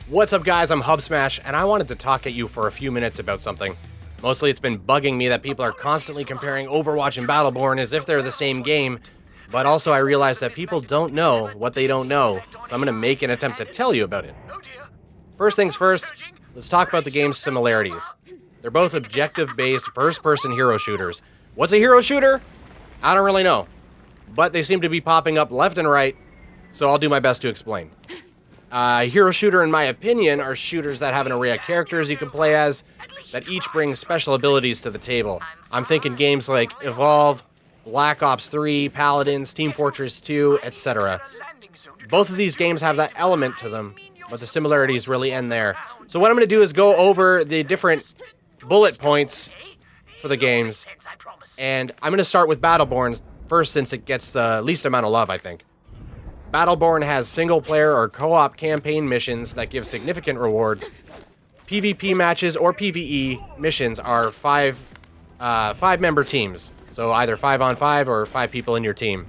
What's up, guys? I'm Hubsmash, and I wanted to talk at you for a few minutes about something. Mostly it's been bugging me that people are constantly comparing Overwatch and Battleborn as if they're the same game, but also I realize that people don't know what they don't know, so I'm going to make an attempt to tell you about it. First things first, let's talk about the game's similarities. They're both objective-based, first-person hero shooters. What's a hero shooter? I don't really know, but they seem to be popping up left and right, so I'll do my best to explain. Hero shooter, in my opinion, are shooters that have an array of characters you can play as that each bring special abilities to the table. I'm thinking games like Evolve, Black Ops 3, Paladins, Team Fortress 2, etc. Both of these games have that element to them, but the similarities really end there. So what I'm going to do is go over the different bullet points for the games, and I'm going to start with Battleborn first since it gets the least amount of love, I think. Battleborn has single-player or co-op campaign missions that give significant rewards. PvP matches or PvE missions are five-member teams, so either 5-on-5 or 5 people in your team.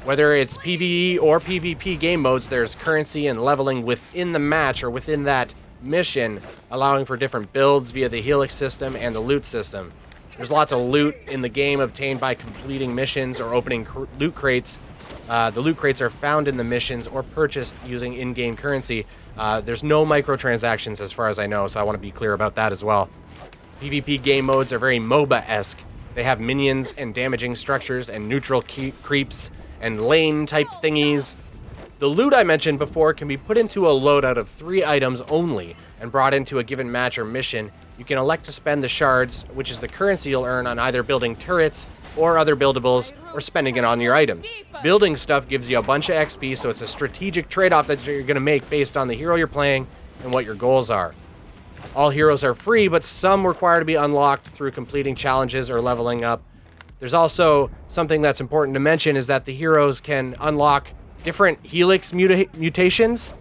Whether it's PvE or PvP game modes, there's currency and leveling within the match or within that mission, allowing for different builds via the Helix system and the loot system. There's lots of loot in the game obtained by completing missions or opening loot crates. The loot crates are found in the missions or purchased using in-game currency. There's no microtransactions as far as I know, so I want to be clear about that as well. PvP game modes are very MOBA-esque. They have minions and damaging structures and neutral creeps and lane-type thingies. The loot I mentioned before can be put into a loadout of 3 items only and brought into a given match or mission. You can elect to spend the shards, which is the currency you'll earn on either building turrets or other buildables, or spending it on your items. Building stuff gives you a bunch of XP, so it's a strategic trade-off that you're going to make based on the hero you're playing and what your goals are. All heroes are free, but some require to be unlocked through completing challenges or leveling up. There's also something that's important to mention is that the heroes can unlock different Helix Mutations,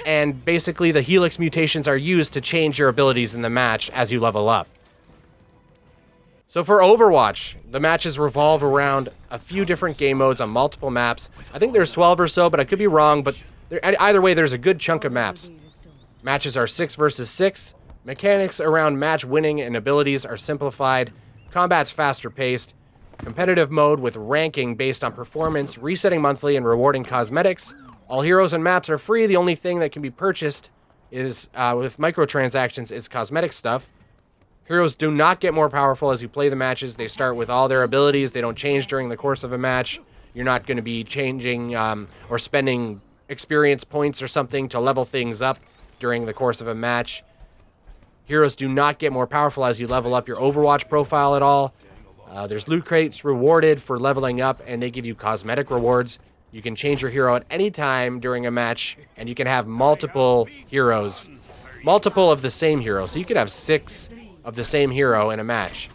and basically the Helix Mutations are used to change your abilities in the match as you level up. So for Overwatch, the matches revolve around a few different game modes on multiple maps. I think there's 12 or so, but I could be wrong, but either way, there's a good chunk of maps. Matches are 6 versus 6. Mechanics around match winning and abilities are simplified. Combat's faster paced. Competitive mode with ranking based on performance, resetting monthly, and rewarding cosmetics. All heroes and maps are free. The only thing that can be purchased is with microtransactions is cosmetic stuff. Heroes do not get more powerful as you play the matches. They start with all their abilities. They don't change during the course of a match. You're not going to be changing or spending experience points or something to level things up during the course of a match. Heroes do not get more powerful as you level up your Overwatch profile at all. There's loot crates rewarded for leveling up, and they give you cosmetic rewards. You can change your hero at any time during a match, and you can have multiple heroes, multiple of the same hero. So you could have 6 of the same hero in a match.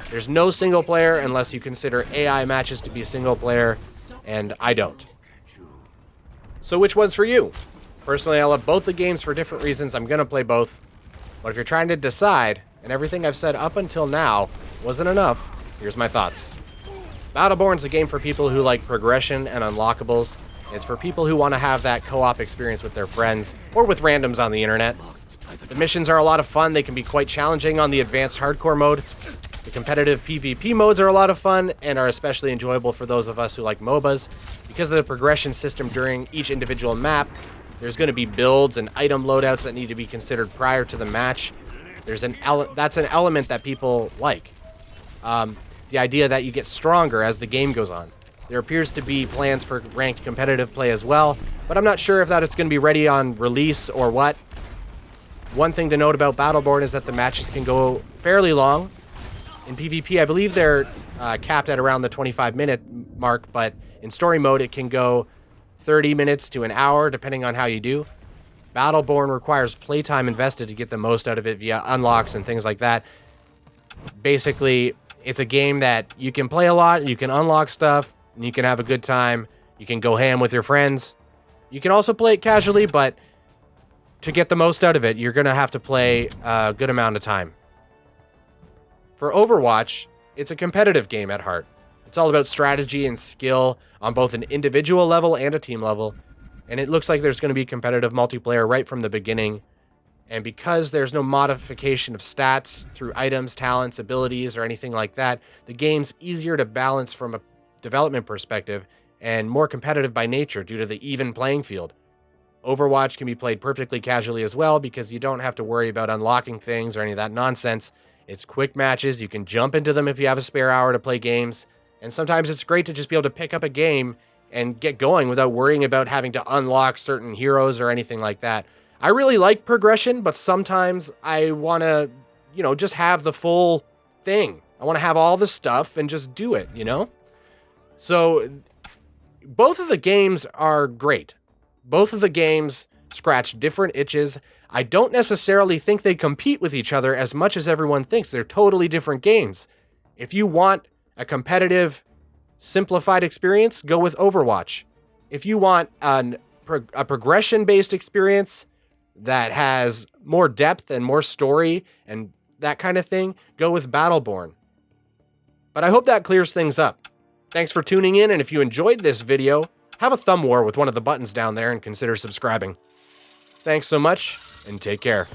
There's no single player unless you consider AI matches to be single player, and I don't. So which one's for you? Personally, I love both the games for different reasons. I'm going to play both. But if you're trying to decide, and everything I've said up until now wasn't enough, here's my thoughts. Battleborn's a game for people who like progression and unlockables. It's for people who want to have that co-op experience with their friends or with randoms on the internet. The missions are a lot of fun. They can be quite challenging on the advanced hardcore mode. The competitive PvP modes are a lot of fun and are especially enjoyable for those of us who like MOBAs. Because of the progression system during each individual map, there's going to be builds and item loadouts that need to be considered prior to the match. That's an element that people like. The idea that you get stronger as the game goes on. There appears to be plans for ranked competitive play as well, but I'm not sure if that is going to be ready on release or what. One thing to note about Battleborn is that the matches can go fairly long. In PvP, I believe they're capped at around the 25-minute mark, but in story mode, it can go 30 minutes to an hour, depending on how you do. Battleborn requires playtime invested to get the most out of it via unlocks and things like that. Basically, it's a game that you can play a lot, you can unlock stuff, and you can have a good time. You can go ham with your friends. You can also play it casually, but to get the most out of it, you're going to have to play a good amount of time. For Overwatch, it's a competitive game at heart. It's all about strategy and skill on both an individual level and a team level. and it looks like there's going to be competitive multiplayer right from the beginning. And because there's no modification of stats through items, talents, abilities, or anything like that, the game's easier to balance from a development perspective and more competitive by nature due to the even playing field. Overwatch can be played perfectly casually as well because you don't have to worry about unlocking things or any of that nonsense. It's quick matches, you can jump into them if you have a spare hour to play games, and sometimes it's great to just be able to pick up a game and get going without worrying about having to unlock certain heroes or anything like that. I really like progression, but sometimes I want to, just have the full thing. I want to have all the stuff and just do it, So both of the games are great. Both of the games scratch different itches. I don't necessarily think they compete with each other as much as everyone thinks. They're totally different games. If you want a competitive, simplified experience, go with Overwatch. If you want a progression-based experience that has more depth and more story and that kind of thing, go with Battleborn. But I hope that clears things up. Thanks for tuning in, and if you enjoyed this video, have a thumb war with one of the buttons down there and consider subscribing. Thanks so much, and take care.